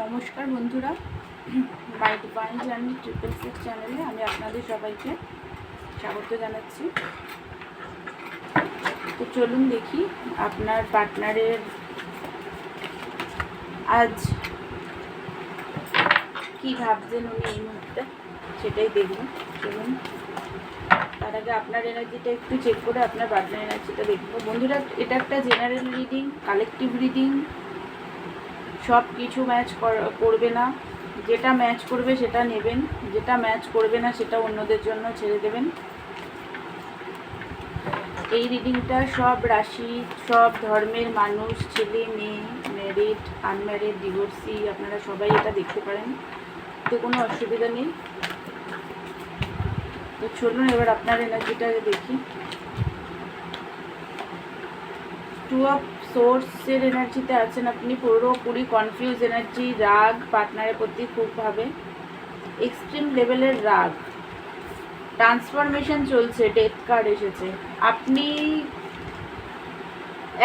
নমস্কার বন্ধুরা, মাই divine journey 666 চ্যানেলে আমি আপনাদের সবাইকে স্বাগত জানাচ্ছি। তো চলুন দেখি আপনার পার্টনারের আজ কি ভাবছেন উনি এই মুহূর্তে, সেটাই দেখব। চলুন তার আগে আপনার এনার্জিটা একটু চেক করে আপনার পার্টনার এনার্জিটা দেখব। বন্ধুরা, এটা একটা জেনারেল রিডিং, কালেকটিভ রিডিং, সব কিছু ম্যাচ করবে না। যেটা ম্যাচ করবে সেটা নেবেন, যেটা ম্যাচ করবে না সেটা অন্যদের জন্য ছেড়ে দেবেন। এই রিডিংটা সব রাশি, সব ধর্মের মানুষ, ছেলে মেয়ে, ম্যারিড, আনম্যারিড, ডিভোর্সি, আপনারা সবাই এটা দেখতে পারেন, তো কোনো অসুবিধা নেই। তো চলুন এবার আপনার এনার্জিটাকে দেখি। টু অফ সোর্সের এনার্জিতে আছেন আপনি, পুরোপুরি কনফিউজ এনার্জি, রাগ পার্টনারের প্রতি খুবভাবে, এক্সট্রিম লেভেলের রাগ, ট্রান্সফরমেশন চলছে, ডেথ কার্ড এসেছে। আপনি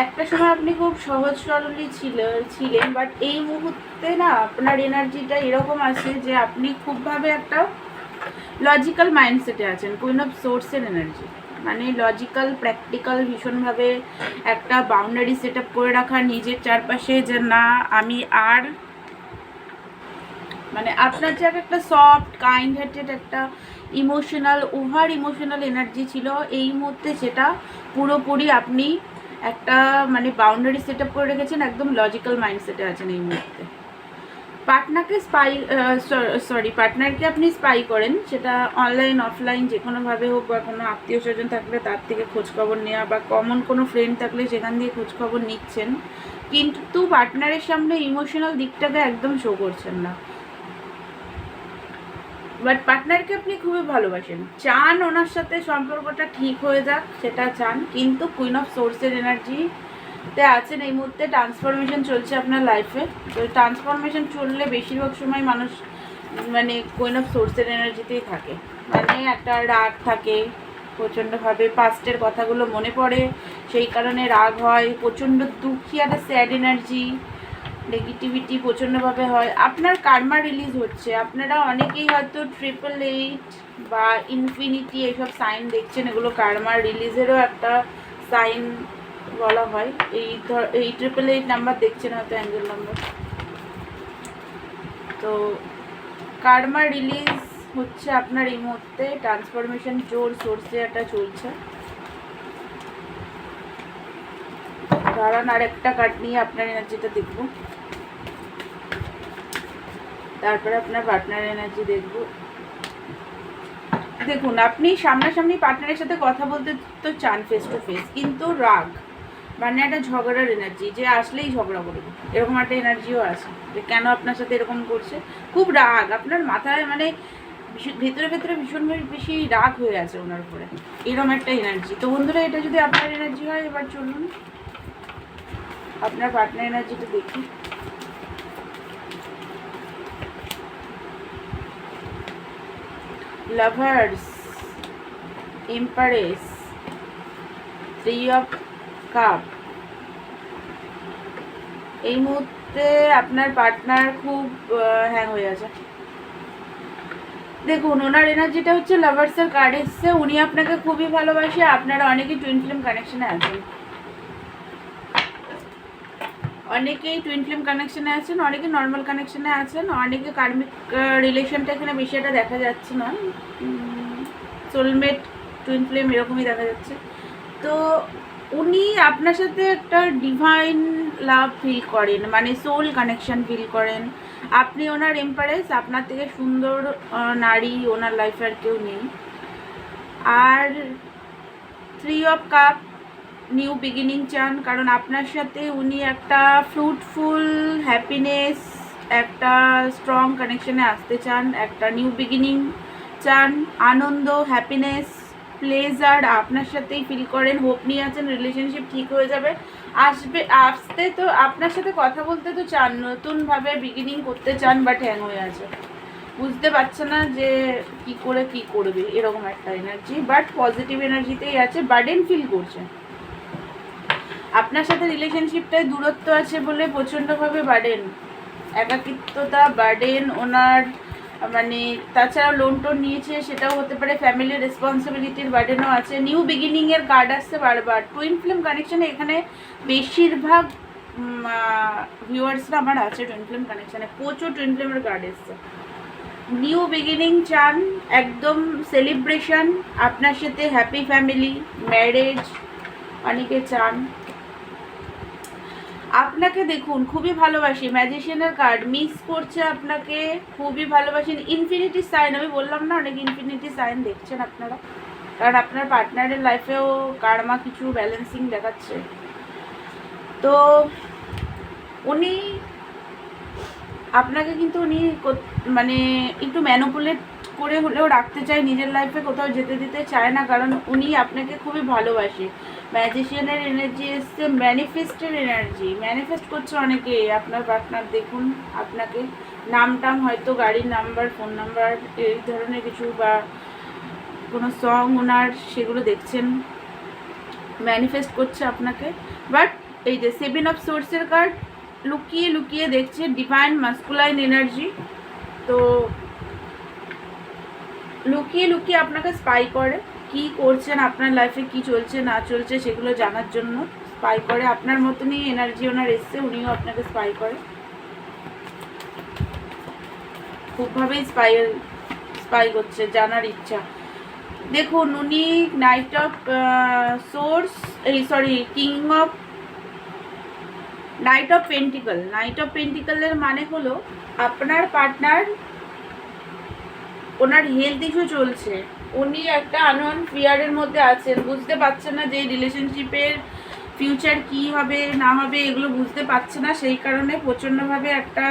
একটা সময় আপনি খুব সহজ সরলই ছিলেন, বাট এই মুহূর্তে না আপনার এনার্জিটা এরকম আছে যে আপনি খুবভাবে একটা লজিক্যাল মাইন্ডসেটে আছেন। কুইন অফ সোর্সের এনার্জি মানে লজিক্যাল, প্র্যাকটিক্যাল, ভীষণভাবে একটা বাউন্ডারি সেট আপ করে রাখা নিজের চারপাশে, যে না আমি আর মানে আপনার যে একটা সফট কাইন্ড হার্টেড একটা ইমোশনাল, ওভার ইমোশনাল এনার্জি ছিল, এই মুহূর্তে সেটা পুরোপুরি আপনি একটা মানে বাউন্ডারি সেট আপ করে রেখেছেন, একদম লজিক্যাল মাইন্ডসেটে আছেন এই মুহূর্তে। পার্টনারকে আপনি স্পাই করেন, সেটা অনলাইন অফলাইন যে কোনোভাবে হোক, বা কোনো আত্মীয় স্বজন থাকলে তার থেকে খোঁজখবর নেওয়া, বা কমন কোনো ফ্রেন্ড থাকলে সেখান দিয়ে খোঁজখবর নিচ্ছেন, কিন্তু পার্টনারের সামনে ইমোশনাল দিকটাকে একদম শো করছেন না। বাট পার্টনারকে আপনি খুবই ভালোবাসেন, চান ওনার সাথে সম্পর্কটা ঠিক হয়ে যাক, সেটা চান, কিন্তু কুইন অফ সোর্সের এনার্জিতে আছেন এই মুহূর্তে। ট্রান্সফরমেশন চলছে আপনার লাইফে। তো ট্রান্সফরমেশন চললে বেশিরভাগ সময় মানুষ মানে কুইন অফ সোর্সের এনার্জিতেই থাকে, মানে একটা রাগ থাকে প্রচণ্ডভাবে, পাস্টের কথাগুলো মনে পড়ে, সেই কারণে রাগ হয়, প্রচণ্ড দুঃখী, একটা স্যাড এনার্জি, নেগেটিভিটি প্রচণ্ডভাবে হয়। আপনার কার্মা রিলিজ হচ্ছে, আপনারা অনেকেই হয়তো 888 বা ইনফিনিটি এইসব সাইন দেখছেন, এগুলো কার্মার রিলিজেরও একটা সাইন বলা হয়। এই 888 নাম্বার দেখছেন হয়তো, অ্যাঞ্জেল নাম্বার। তো কার্মা রিলিজ হচ্ছে আপনার এই মুহূর্তে, ট্রান্সফরমেশন জোর সোর্সে একটা চলছে। কারণ আর একটা কার্ড নিয়ে আপনার এনার্জিটা দেখব, তারপরে আপনার পার্টনার এনার্জি দেখব। দেখুন, আপনি সামনাসামনি পার্টনারের সাথে কথা বলতে তো চান ফেস টু ফেস, কিন্তু রাগ মানে একটা ঝগড়ার এনার্জি, যে আসলেই ঝগড়া করবে, এরকম একটা এনার্জিও আছে, যে কেন আপনার সাথে এরকম করছে, খুব রাগ আপনার মাথায়, মানে ভেতরে ভেতরে ভীষণ বেশি রাগ হয়ে আছে ওনার উপরে, এরকম একটা এনার্জি। তো বন্ধুরা, এটা যদি আপনার এনার্জি হয়, এবার চলুন আপনার পার্টনার এনার্জিটা দেখি। Lovers, empress, 3 of cup. এই মুহূর্তে আপনার পার্টনার খুব হ্যাং হয়ে আছে। দেখুন, ওনার এনার্জিটা হচ্ছে লাভার্সের কার্ড এসছে, উনি আপনাকে খুবই ভালোবাসে, আপনারা অনেকেই টুইন ফ্লেম কানেকশনে আছেন, অনেকেই টুইন ফ্লেম কানেকশনে আছেন, অনেকে নর্মাল কানেকশনে আছেন, অনেকে কার্মিক রিলেশনটা এখানে বেশি একটা দেখা যাচ্ছে না, সোলমেট, টুইন ফ্লেম এরকমই দেখা যাচ্ছে। তো উনি আপনার সাথে একটা ডিভাইন লাভ ফিল করেন, মানে সোল কানেকশন ফিল করেন। আপনি ওনার এম্পারেস, আপনার থেকে সুন্দর নারী ওনার লাইফে আর কেউ নেই। আর 3 অফ কাপ, নিউ বিগিনিং চান, কারণ আপনার সাথে উনি একটা ফ্রুটফুল হ্যাপিনেস, একটা স্ট্রং কানেকশনে আসতে চান, একটা নিউ বিগিনিং চান, আনন্দ, হ্যাপিনেস, প্লেজার আপনার সাথেই ফিল করেন, হোপ নিয়ে আছেন রিলেশনশিপ ঠিক হয়ে যাবে, আসতে তো আপনার সাথে কথা বলতে তো চান, নতুনভাবে বিগিনিং করতে চান, বাট হ্যাং হয়ে আছে, বুঝতে পারছে না যে কি করে কি করবে, এরকম একটা এনার্জি। বাট পজিটিভ এনার্জিতেই আছে, বার্ডেন ফিল করছে। আপনার সাথে রিলেশনশিপটায় দূরত্ব আছে বলে প্রচণ্ডভাবে বার্ডেন, একাকিত্বতা, বার্ডেন ওনার, মানে তাছাড়া লোন টোন নিয়েছে সেটাও হতে পারে, ফ্যামিলি রেসপন্সিবিলিটির বার্ডেনও আছে। নিউ বিগিনিংয়ের কার্ড আসছে বারবার। টুইন ফ্লেম কানেকশানে এখানে বেশিরভাগ ভিউয়ার্সরা আমার আছে টুইন ফ্লেম কানেকশানে, প্রচুর টুইন ফ্লেমের কার্ড এসছে। নিউ বিগিনিং চান, একদম সেলিব্রেশন, আপনার সাথে হ্যাপি ফ্যামিলি, ম্যারেজ অনেকে চান। আপনাকে দেখুন খুবই ভালোবাসি, ম্যাজিশিয়ানের কার্ড মিস করছে আপনাকে, খুবই ভালোবাসেন। ইনফিনিটি সাইন, আমি বললাম না অনেক ইনফিনিটি সাইন দেখছেন আপনারা, কারণ আপনার পার্টনারের লাইফেও কার্মা কিছু ব্যালেন্সিং দেখাচ্ছে। তো উনি আপনাকে কিন্তু উনি মানে একটু ম্যানিপুলেট করে হলেও রাখতে চায় নিজের লাইফে, কোথাও যেতে দিতে চায় না, কারণ উনি আপনাকে খুবই ভালোবাসে। ম্যাজিশিয়ানের এনার্জি এসছে, ম্যানিফেস্টের এনার্জি, ম্যানিফেস্ট করছে অনেকে আপনার পার্টনার। দেখুন আপনাকে নাম টাম হয়তো গাড়ির নাম্বার, ফোন নাম্বার, এই ধরনের কিছু, বা কোনো সং ওনার, সেগুলো দেখছেন, ম্যানিফেস্ট করছে আপনাকে। বাট এই যে 7 অফ সোর্সের কার্ড লুকিয়ে লুকিয়ে দেখছে, ডিভাইন মাস্কুলাইন এনার্জি। তো লুকিয়ে লুকিয়ে আপনাকে স্পাই করে, কি করছেন আপনার লাইফে, কি চলছে না চলছে সেগুলো জানার জন্য স্পাই করে। আপনার মতনই এনার্জি ওনার এসছে, উনিও আপনাকে স্পাই করে, খুবভাবেই স্পাই করছে, জানার ইচ্ছা। দেখুন উনি knight of swords, knight of pentacle. Knight of পেন্টিকলের মানে হলো আপনার পার্টনার, ওনার হেলথ ইস্যু চলছে, উনি একটা আননোন ফিয়ারের মধ্যে আছেন, বুঝতে পারছেন না যে রিলেশনশিপের ফিউচার কি হবে না হবে, এগুলো বুঝতে পারছে না, সেই কারণে প্রচণ্ডভাবে একটা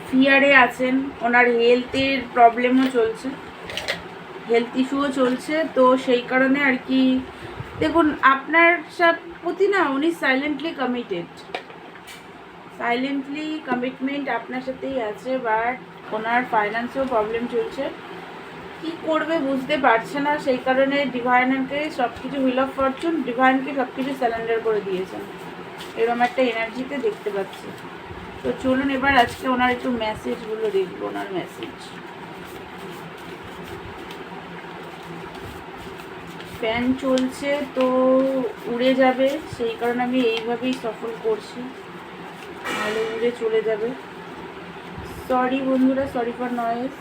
ফিয়ারে আছেন। ওনার হেলথের প্রবলেমও চলছে, হেলথ ইস্যুও চলছে, তো সেই কারণে আর কি। দেখুন আপনার প্রতি না উনি সাইলেন্টলি কমিটমেন্ট আপনার সাথেই আছে, বাট ওনার ফাইন্যান্সেও প্রবলেম চলছে, কি করবে বুঝতে পারছে না, সেই কারণে ডিভাইনকে সব কিছু, হুইল অফ ফরচুন, ডিভাইনকে সব কিছু স্যালেন্ডার করে দিয়েছেন, এরকম একটা এনার্জিতে দেখতে পাচ্ছি। তো চলুন এবার আজকে ওনার একটু মেসেজগুলো দেখবো, ওনার মেসেজ। ফ্যান চলছে তো উড়ে যাবে, সেই কারণে আমি এইভাবেই সফল করছি, নাহলে উড়ে চলে যাবে। সরি বন্ধুরা, সরি ফর নয়েজ,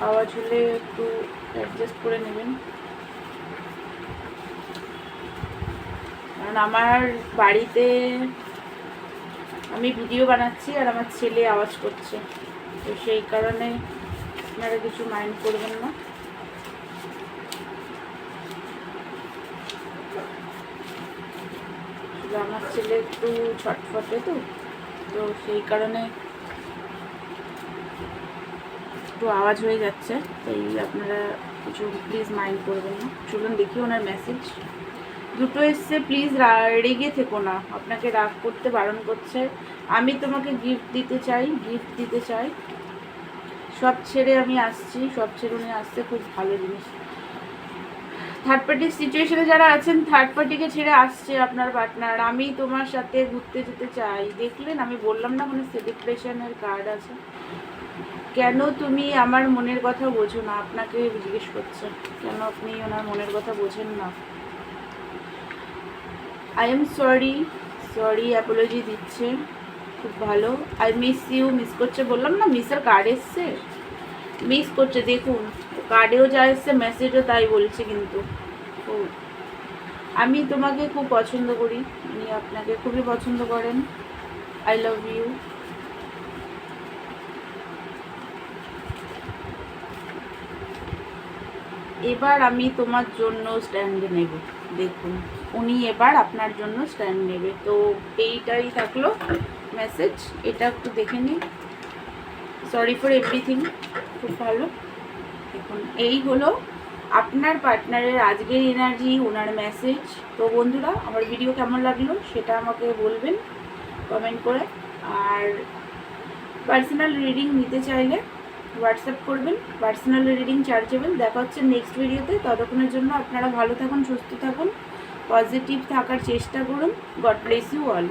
আওয়াজ হলে একটু অ্যাডজাস্ট করে নেবেন, কারণ আমার বাড়িতে আমি ভিডিও বানাচ্ছি আর আমার ছেলে আওয়াজ করছে, তো সেই কারণে আপনারা কিছু মাইন্ড করবেন না। আমার ছেলে একটু ছটফটে, তো সেই কারণে একটু আওয়াজ হয়ে যাচ্ছে, তাই আপনারা কিছু প্লিজ মাইন্ড করবেন না। চলুন দেখি ওনার মেসেজ। দুটো এসছে, প্লিজ রেগে থেকো না, আপনাকে রাগ করতে বারণ করছে, আমি তোমাকে গিফট দিতে চাই, সব ছেড়ে আমি আসছি, সব ছেড়ে উনি আসছে, খুব ভালো জিনিস। থার্ড পার্টির সিচুয়েশনে যারা আছেন, থার্ড পার্টিকে ছেড়ে আসছে আপনার পার্টনার, আমি তোমার সাথে ঘুরতে যেতে চাই। দেখলেন আমি বললাম না, মানে সেলিব্রেশনের কার্ড আছে। কেন তুমি আমার মনের কথা বোঝো না, আপনাকে জিজ্ঞেস করছে কেন আপনি ওনার মনের কথা বোঝেন না। আই এম সরি, অ্যাপোলজি দিচ্ছে, খুব ভালো। আই মিস ইউ, মিস করছে, বললাম না মিসের কার্ড এসছে, মিস করছে। দেখুন কার্ডেও যা এসছে মেসেজও তাই বলছে, কিন্তু আমি তোমাকে খুব পছন্দ করি, উনি আপনাকে খুবই পছন্দ করেন, আই লাভ ইউ। এবার আমি তোমার জন্য স্ট্যান্ড নেব। দেখুন উনি এবার আপনার জন্য স্ট্যান্ড নেবে, তো এইটাই থাকলো মেসেজ, এটা একটু দেখে নিন। সরি ফর এভরিথিং, খুব ভালো। দেখুন এই হলো আপনার পার্টনারের আজকের এনার্জি, ওনার মেসেজ। তো বন্ধুরা আমার ভিডিও কেমন লাগলো সেটা আমাকে বলবেন কমেন্ট করে, আর পার্সোনাল রিডিং নিতে চাইলে হোয়াটসঅ্যাপ করবেন, পার্সোনাল রিডিং চার্জেবল। দেখা হচ্ছে নেক্সট ভিডিওতে, ততক্ষণের জন্য আপনারা ভালো থাকুন, সুস্থ থাকুন, পজিটিভ থাকার চেষ্টা করুন। God bless you all.